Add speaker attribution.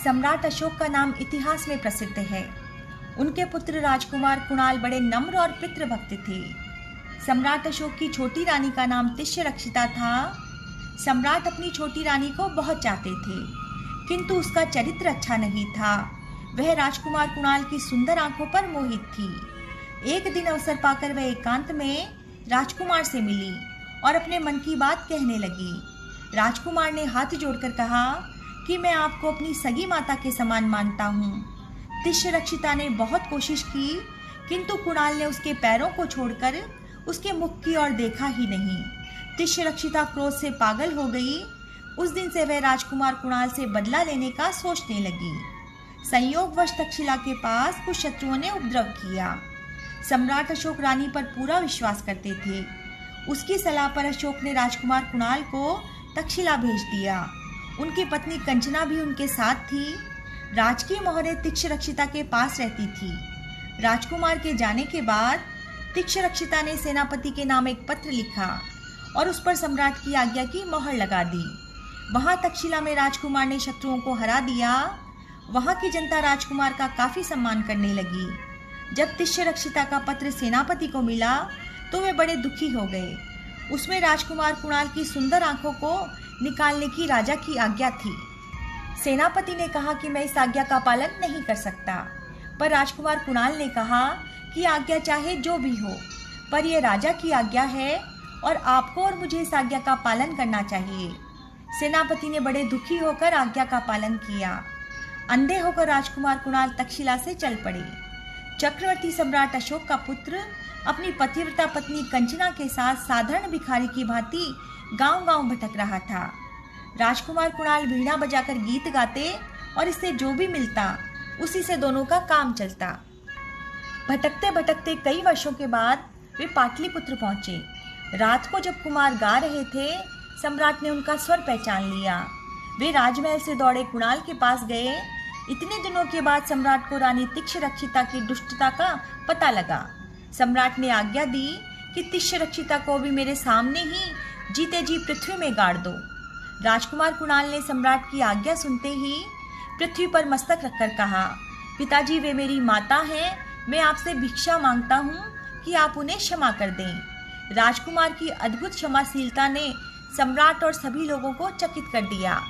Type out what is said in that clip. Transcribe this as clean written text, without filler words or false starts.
Speaker 1: सम्राट अशोक का नाम इतिहास में प्रसिद्ध है। उनके पुत्र राजकुमार कुणाल बड़े नम्र और पितृभक्त थे। सम्राट अशोक की छोटी रानी का नाम तिष्यरक्षिता था। सम्राट अपनी छोटी रानी को बहुत चाहते थे, किंतु उसका चरित्र अच्छा नहीं था। वह राजकुमार कुणाल की सुंदर आंखों पर मोहित थी। एक दिन अवसर पाकर वह एकांत में राजकुमार से मिली और अपने मन की बात कहने लगी। राजकुमार ने हाथ जोड़कर कहा कि मैं आपको अपनी सगी माता के समान मानता हूँ। तिष्यरक्षिता ने बहुत कोशिश की, किंतु कुणाल ने उसके पैरों को छोड़कर उसके मुख की ओर देखा ही नहीं। तिष्यरक्षिता क्रोध से पागल हो गई। उस दिन से वह राजकुमार कुणाल से बदला लेने का सोचने लगी। संयोगवश तक्षशिला के पास कुछ शत्रुओं ने उपद्रव किया। सम्राट अशोक रानी पर पूरा विश्वास करते थे। उसकी सलाह पर अशोक ने राजकुमार कुणाल को तक्षशिला भेज दिया। उनकी पत्नी कंचना भी उनके साथ थी। राजकीय मोहरें तिष्यरक्षिता के पास रहती थी। राजकुमार के जाने के बाद तिष्यरक्षिता ने सेनापति के नाम एक पत्र लिखा और उस पर सम्राट की आज्ञा की मोहर लगा दी। वहां तक्षशिला में राजकुमार ने शत्रुओं को हरा दिया। वहां की जनता राजकुमार का काफी सम्मान करने लगी। जब तिष्यरक्षिता का पत्र सेनापति को मिला तो वे बड़े दुखी हो गए। उसमें राजकुमार कुणाल की सुंदर आंखों को निकालने की राजा की आज्ञा थी। सेनापति ने कहा कि मैं इस आज्ञा का पालन नहीं कर सकता, पर राजकुमार कुणाल ने कहा कि आज्ञा चाहे जो भी हो, पर यह राजा की आज्ञा है और आपको और मुझे इस आज्ञा का पालन करना चाहिए। सेनापति ने बड़े दुखी होकर आज्ञा का पालन किया। अंधे होकर राजकुमार कुणाल तक्षशिला से चल पड़े। चक्रवर्ती सम्राट अशोक का पुत्र अपनी पतिव्रता पत्नी कंचना के साथ साधारण भिखारी की भांति गांव-गांव भटक रहा था। राजकुमार कुणाल वीणा बजाकर गीत गाते और इससे जो भी मिलता उसी से दोनों का काम चलता। भटकते भटकते कई वर्षों के बाद वे पाटलिपुत्र पहुंचे। रात को जब कुमार गा रहे थे, सम्राट ने उनका स्वर पहचान लिया। वे राजमहल से दौड़े कुणाल के पास गए। इतने दिनों के बाद सम्राट को रानी तिष्यरक्षिता की दुष्टता का पता लगा। सम्राट ने आज्ञा दी कि तिष्यरक्षिता को भी मेरे सामने ही जीते जी पृथ्वी में गाड़ दो। राजकुमार कुणाल ने सम्राट की आज्ञा सुनते ही पृथ्वी पर मस्तक रखकर कहा, पिताजी वे मेरी माता हैं, मैं आपसे भिक्षा मांगता हूँ कि आप उन्हें क्षमा कर दें। राजकुमार की अद्भुत क्षमाशीलता ने सम्राट और सभी लोगों को चकित कर दिया।